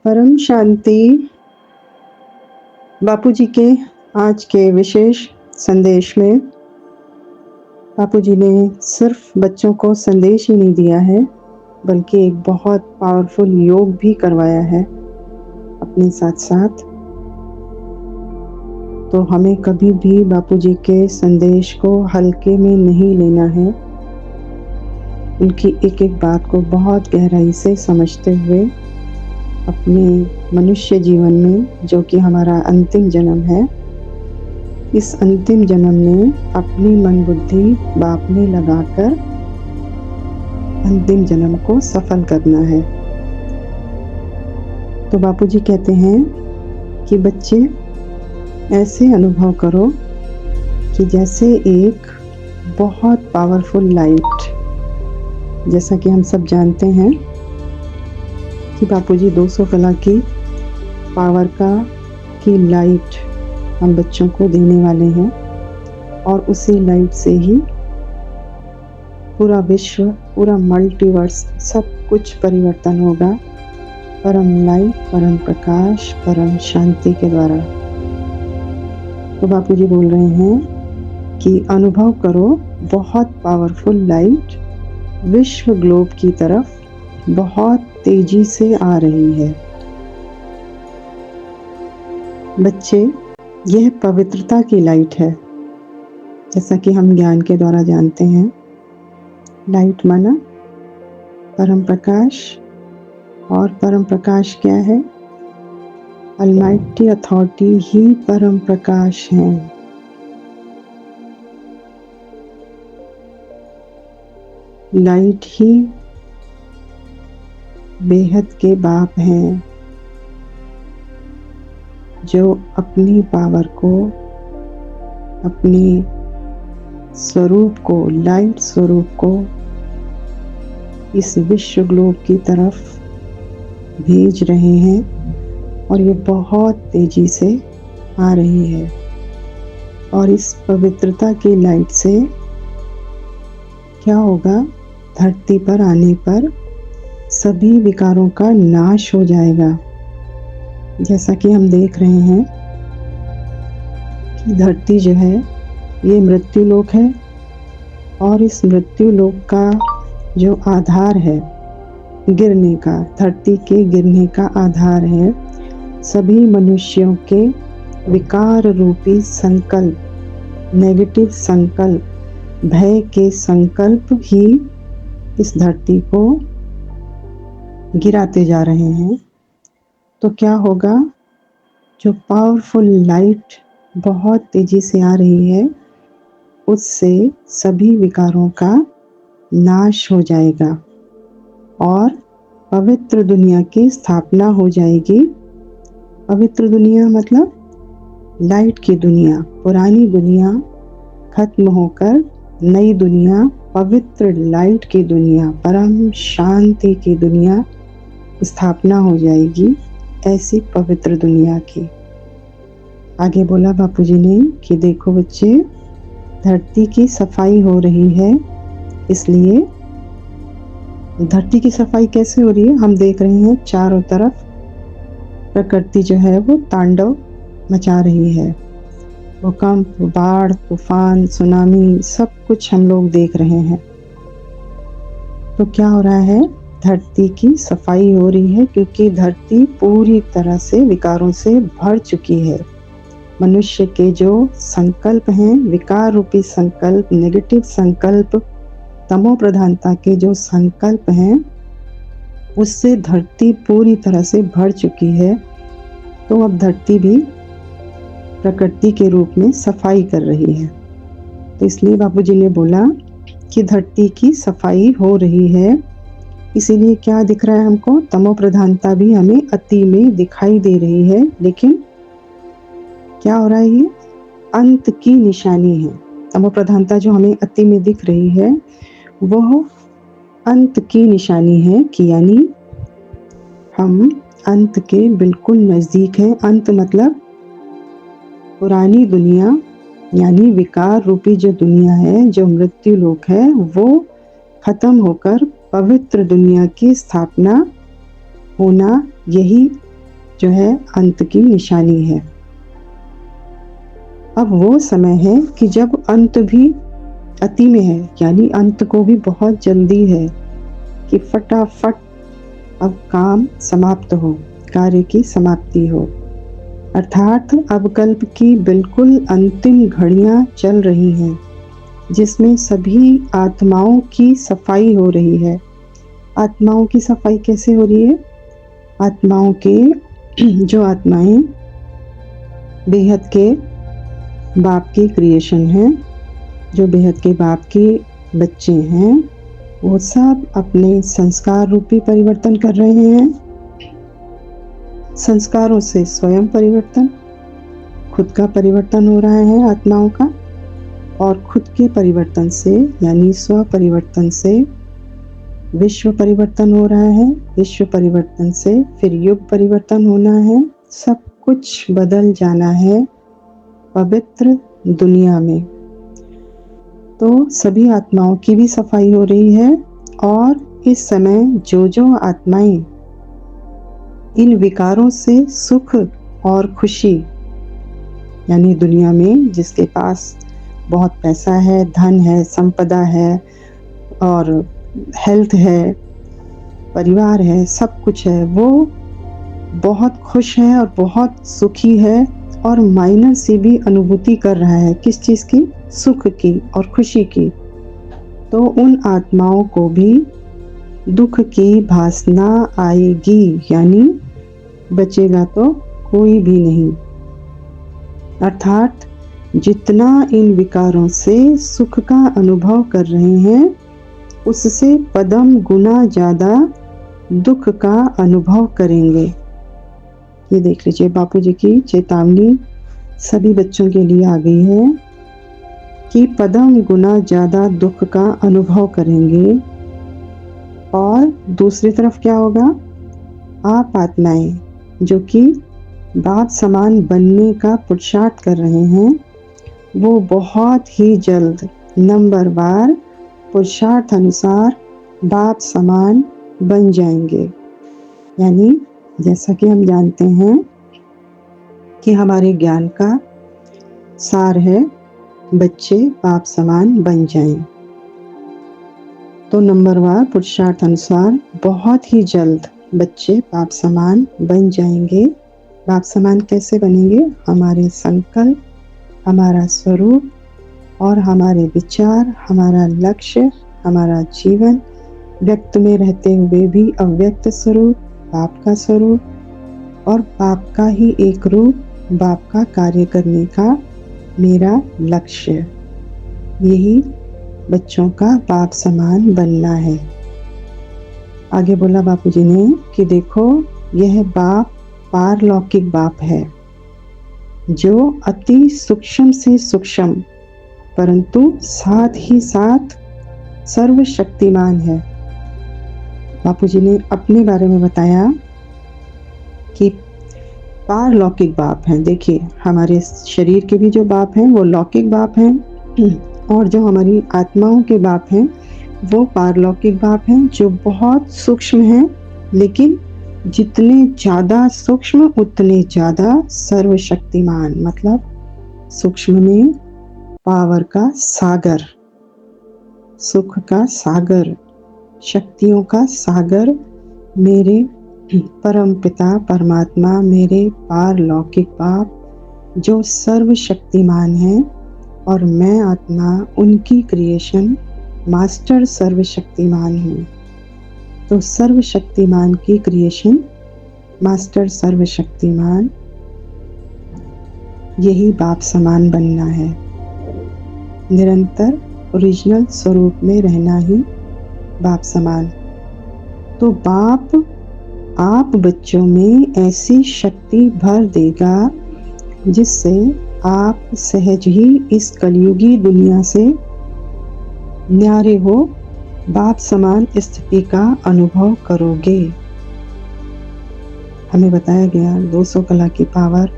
परम शांति बापूजी के आज के विशेष संदेश में बापूजी ने सिर्फ बच्चों को संदेश ही नहीं दिया है, बल्कि एक बहुत पावरफुल योग भी करवाया है अपने साथ साथ। तो हमें कभी भी बापूजी के संदेश को हल्के में नहीं लेना है। उनकी एक एक बात को बहुत गहराई से समझते हुए अपने मनुष्य जीवन में, जो कि हमारा अंतिम जन्म है, इस अंतिम जन्म में अपनी मन बुद्धि बाप में लगाकर अंतिम जन्म को सफल करना है। तो बापूजी कहते हैं कि बच्चे ऐसे अनुभव करो कि जैसे एक बहुत पावरफुल लाइट, जैसा कि हम सब जानते हैं कि बापूजी 200 कला की पावर की लाइट हम बच्चों को देने वाले हैं, और उसी लाइट से ही पूरा विश्व, पूरा मल्टीवर्स, सब कुछ परिवर्तन होगा परम लाइट, परम प्रकाश, परम शांति के द्वारा। तो बापूजी बोल रहे हैं कि अनुभव करो बहुत पावरफुल लाइट विश्व ग्लोब की तरफ बहुत तेजी से आ रही है। बच्चे, यह पवित्रता की लाइट है। जैसा कि हम ज्ञान के द्वारा जानते हैं, लाइट माना परम प्रकाश, और परम प्रकाश क्या है? अलमाइटी अथॉरिटी ही परम प्रकाश है। लाइट ही बेहद के बाप हैं, जो अपनी पावर को, अपने स्वरूप को, लाइट स्वरूप को इस विश्व ग्लोब की तरफ भेज रहे हैं, और ये बहुत तेजी से आ रही है। और इस पवित्रता की लाइट से क्या होगा? धरती पर आने पर सभी विकारों का नाश हो जाएगा। जैसा कि हम देख रहे हैं कि धरती जो है ये मृत्यु लोक है, और इस मृत्यु लोक का जो आधार है गिरने का, धरती के गिरने का आधार है सभी मनुष्यों के विकार रूपी संकल्प, नेगेटिव संकल्प, भय के संकल्प ही इस धरती को गिराते जा रहे हैं। तो क्या होगा? जो पावरफुल लाइट बहुत तेजी से आ रही है, उससे सभी विकारों का नाश हो जाएगा और पवित्र दुनिया की स्थापना हो जाएगी। पवित्र दुनिया मतलब लाइट की दुनिया, पुरानी दुनिया खत्म होकर नई दुनिया, पवित्र लाइट की दुनिया, परम शांति की दुनिया स्थापना हो जाएगी, ऐसी पवित्र दुनिया की। आगे बोला बापूजी ने कि देखो बच्चे, धरती की सफाई हो रही है। इसलिए धरती की सफाई कैसे हो रही है? हम देख रहे हैं चारों तरफ प्रकृति जो है वो तांडव मचा रही है। भूकंप, बाढ़, तूफान, सुनामी, सब कुछ हम लोग देख रहे हैं। तो क्या हो रहा है? धरती की सफाई हो रही है, क्योंकि धरती पूरी तरह से विकारों से भर चुकी है। मनुष्य के जो संकल्प हैं, विकार रूपी संकल्प, नेगेटिव संकल्प, तमो प्रधानता के जो संकल्प हैं, उससे धरती पूरी तरह से भर चुकी है। तो अब धरती भी प्रकृति के रूप में सफाई कर रही है। तो इसलिए बापूजी ने बोला कि धरती की सफाई हो रही है। इसीलिए क्या दिख रहा है हमको? तमो प्रधानता भी हमें अति में दिखाई दे रही है। लेकिन क्या हो रहा है? ये अंत की निशानी है। तमो प्रधानता जो हमें अति में दिख रही है, वह अंत की निशानी है कि यानी हम अंत के बिल्कुल नजदीक हैं। अंत मतलब पुरानी दुनिया, यानी विकार रूपी जो दुनिया है, जो मृत्यु लोक है, वो खत्म होकर पवित्र दुनिया की स्थापना होना, यही जो है अंत की निशानी है। अब वो समय है कि जब अंत भी अति में है, यानी अंत को भी बहुत जल्दी है कि फटाफट अब काम समाप्त हो, कार्य की समाप्ति हो। अर्थात अब कल्प की बिल्कुल अंतिम घड़ियां चल रही हैं, जिसमें सभी आत्माओं की सफाई हो रही है। आत्माओं की सफाई कैसे हो रही है? आत्माओं के जो आत्माएं बेहद के बाप की क्रिएशन है, जो बेहद के बाप के बच्चे हैं, वो सब अपने संस्कार रूपी परिवर्तन कर रहे हैं। संस्कारों से स्वयं परिवर्तन, खुद का परिवर्तन हो रहा है आत्माओं का, और खुद के परिवर्तन से यानी स्व परिवर्तन से विश्व परिवर्तन हो रहा है। विश्व परिवर्तन से फिर युग परिवर्तन होना है। सब कुछ बदल जाना है पवित्र दुनिया में। तो सभी आत्माओं की भी सफाई हो रही है, और इस समय जो आत्माएं इन विकारों से सुख और खुशी, यानी दुनिया में जिसके पास बहुत पैसा है, धन है, संपदा है और हेल्थ है, परिवार है, सब कुछ है, वो बहुत खुश है और बहुत सुखी है और माइनर सी भी अनुभूति कर रहा है। किस चीज़ की? सुख की और खुशी की। तो उन आत्माओं को भी दुख की भासना आएगी, यानी बचेगा तो कोई भी नहीं। अर्थात जितना इन विकारों से सुख का अनुभव कर रहे हैं, उससे पदम गुना ज़्यादा दुख का अनुभव करेंगे। ये देख लीजिए, बापू जी की चेतावनी सभी बच्चों के लिए आ गई है कि पदम गुना ज़्यादा दुख का अनुभव करेंगे। और दूसरी तरफ क्या होगा? आप आत्माएं जो कि बाप समान बनने का पुरुषार्थ कर रहे हैं, वो बहुत ही जल्द नंबरवार पुरुषार्थ अनुसार बाप समान बन जाएंगे। यानी जैसा कि हम जानते हैं कि हमारे ज्ञान का सार है बच्चे बाप समान बन जाएं। तो नंबरवार पुरुषार्थ अनुसार बहुत ही जल्द बच्चे बाप समान बन जाएंगे। बाप समान कैसे बनेंगे? हमारे संकल्प, हमारा स्वरूप और हमारे विचार, हमारा लक्ष्य, हमारा जीवन, व्यक्त में रहते हुए भी अव्यक्त स्वरूप, बाप का स्वरूप और बाप का ही एक रूप, बाप का कार्य करने का मेरा लक्ष्य। यही बच्चों का बाप समान बनना है। आगे बोला बापूजी ने कि देखो, यह बाप पारलौकिक बाप है, जो अति सूक्ष्म से सूक्ष्म परंतु साथ ही साथ सर्वशक्तिमान है। बापूजी ने अपने बारे में बताया कि पारलौकिक बाप हैं। देखिए, हमारे शरीर के भी जो बाप हैं वो लौकिक बाप हैं, और जो हमारी आत्माओं के बाप हैं वो पारलौकिक बाप हैं, जो बहुत सूक्ष्म हैं, लेकिन जितने ज़्यादा सूक्ष्म उतने ज़्यादा सर्वशक्तिमान। मतलब सूक्ष्म में पावर का सागर, सुख का सागर, शक्तियों का सागर मेरे परम पिता परमात्मा, मेरे पारलौकिक बाप जो सर्वशक्तिमान है, और मैं आत्मा उनकी क्रिएशन मास्टर सर्वशक्तिमान हूँ। तो सर्वशक्तिमान की क्रिएशन मास्टर सर्वशक्तिमान, यही बाप समान बनना है। निरंतर ओरिजिनल स्वरूप में रहना ही बाप समान। तो बाप आप बच्चों में ऐसी शक्ति भर देगा जिससे आप सहज ही इस कलयुगी दुनिया से न्यारे हो बाप समान स्थिति का अनुभव करोगे। हमें बताया गया 200 कला की पावर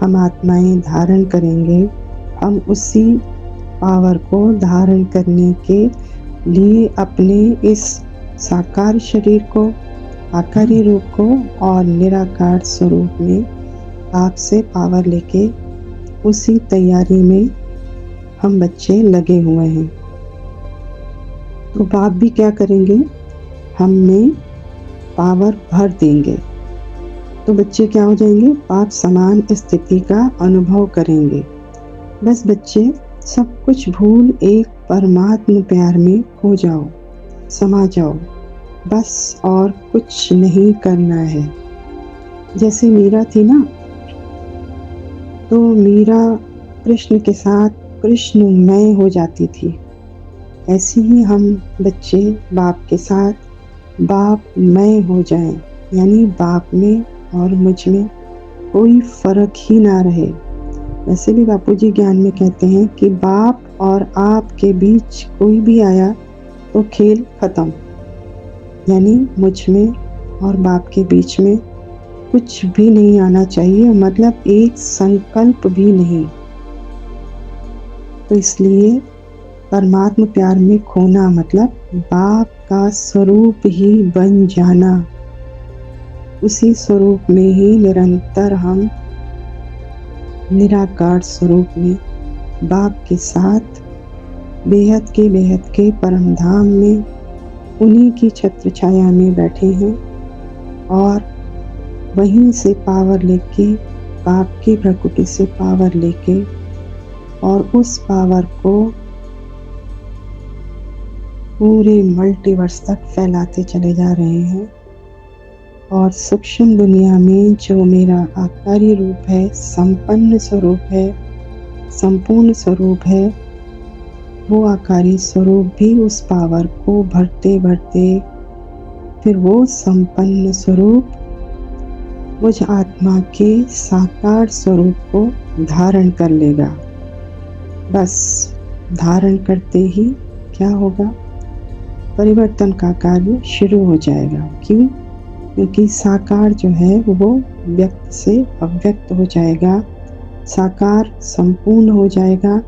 हम आत्माएं धारण करेंगे। हम उसी पावर को धारण करने के लिए अपने इस साकार शरीर को आकारी रूप को और निराकार स्वरूप में आपसे पावर लेके उसी तैयारी में हम बच्चे लगे हुए हैं। तो बाप भी क्या करेंगे, हम में पावर भर देंगे। तो बच्चे क्या हो जाएंगे, बाप समान स्थिति का अनुभव करेंगे। बस बच्चे सब कुछ भूल एक परमात्म प्यार में खो जाओ, समा जाओ, बस और कुछ नहीं करना है। जैसे मीरा थी ना, तो मीरा कृष्ण के साथ कृष्णमय हो जाती थी। ऐसे ही हम बच्चे बाप के साथ बापमय हो जाएं, यानी बाप में और मुझ में कोई फर्क ही ना रहे। वैसे भी बापूजी ज्ञान में कहते हैं कि बाप और आप के बीच कोई भी आया तो खेल खत्म, यानी मुझ में और बाप के बीच में कुछ भी नहीं आना चाहिए, मतलब एक संकल्प भी नहीं। तो इसलिए परमात्म प्यार में खोना मतलब बाप का स्वरूप ही बन जाना। उसी स्वरूप में ही निरंतर हम निराकार स्वरूप में बाप के साथ बेहद के परम धाम में उन्हीं की छत्र छाया में बैठे हैं और वहीं से पावर लेके, बाप की प्रकृति से पावर लेके और उस पावर को पूरे मल्टीवर्स तक फैलाते चले जा रहे हैं। और सूक्ष्म दुनिया में जो मेरा आकारी रूप है, संपन्न स्वरूप है, संपूर्ण स्वरूप है, वो आकारी स्वरूप भी उस पावर को भरते भरते फिर वो संपन्न स्वरूप मुझ आत्मा के साकार स्वरूप को धारण कर लेगा। बस धारण करते ही क्या होगा, परिवर्तन का कार्य शुरू हो जाएगा। क्यों? क्योंकि साकार जो है वो व्यक्त से अव्यक्त हो जाएगा, साकार संपूर्ण हो जाएगा,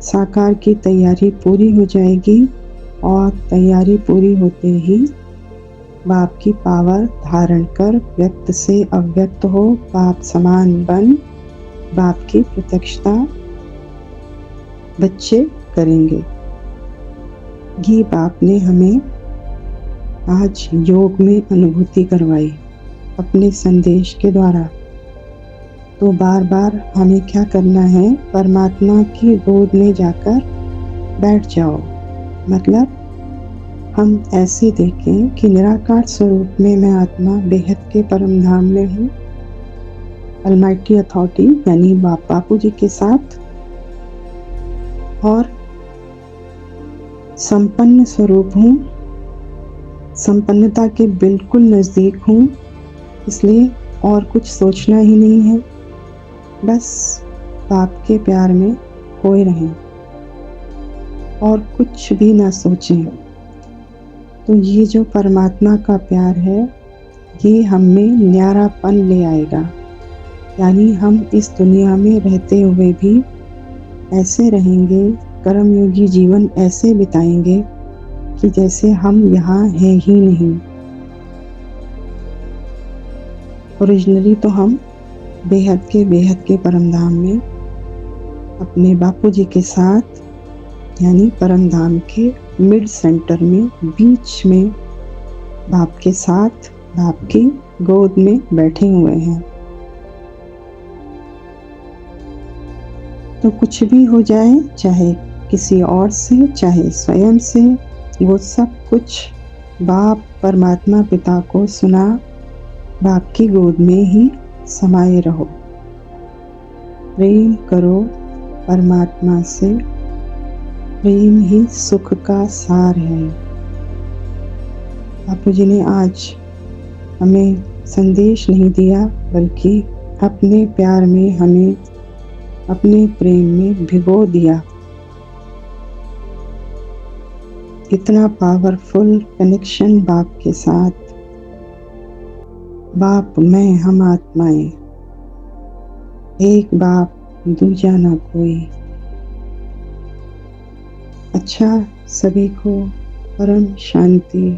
साकार की तैयारी पूरी हो जाएगी और तैयारी पूरी होते ही बाप की पावर धारण कर व्यक्त से अव्यक्त हो, बाप समान बन बाप की प्रत्यक्षता बच्चे करेंगे। ये बाप ने हमें आज योग में अनुभूति करवाई अपने संदेश के द्वारा। तो बार बार हमें क्या करना है, परमात्मा की गोद में जाकर बैठ जाओ। मतलब हम ऐसे देखें कि निराकार स्वरूप में मैं आत्मा बेहद के परम धाम में हूँ, अलमाइटी अथॉरिटी यानी बापू जी के साथ, और संपन्न स्वरूप हूँ, संपन्नता के बिल्कुल नज़दीक हूँ। इसलिए और कुछ सोचना ही नहीं है, बस बाप के प्यार में खोए रहें और कुछ भी ना सोचें। तो ये जो परमात्मा का प्यार है ये हम में न्यारापन ले आएगा, यानी हम इस दुनिया में रहते हुए भी ऐसे रहेंगे, कर्मयोगी जीवन ऐसे बिताएंगे कि जैसे हम यहाँ हैं ही नहीं। ओरिजिनली तो हम बेहद के परम धाम में अपने बापू जी के साथ, यानी परम धाम के मिड सेंटर में, बीच में बाप के साथ बाप की गोद में बैठे हुए हैं। तो कुछ भी हो जाए, चाहे किसी और से चाहे स्वयं से, वो सब कुछ बाप परमात्मा पिता को सुना, बाप की गोद में ही समाये रहो। प्रेम करो परमात्मा से, प्रेम ही सुख का सार है। बापू जी ने आज हमें संदेश नहीं दिया, बल्कि अपने प्यार में हमें अपने प्रेम में भिगो दिया। इतना पावरफुल कनेक्शन बाप के साथ, बाप मैं हम आत्माएं, एक बाप दूजा ना कोई। अच्छा, सभी को परम शांति।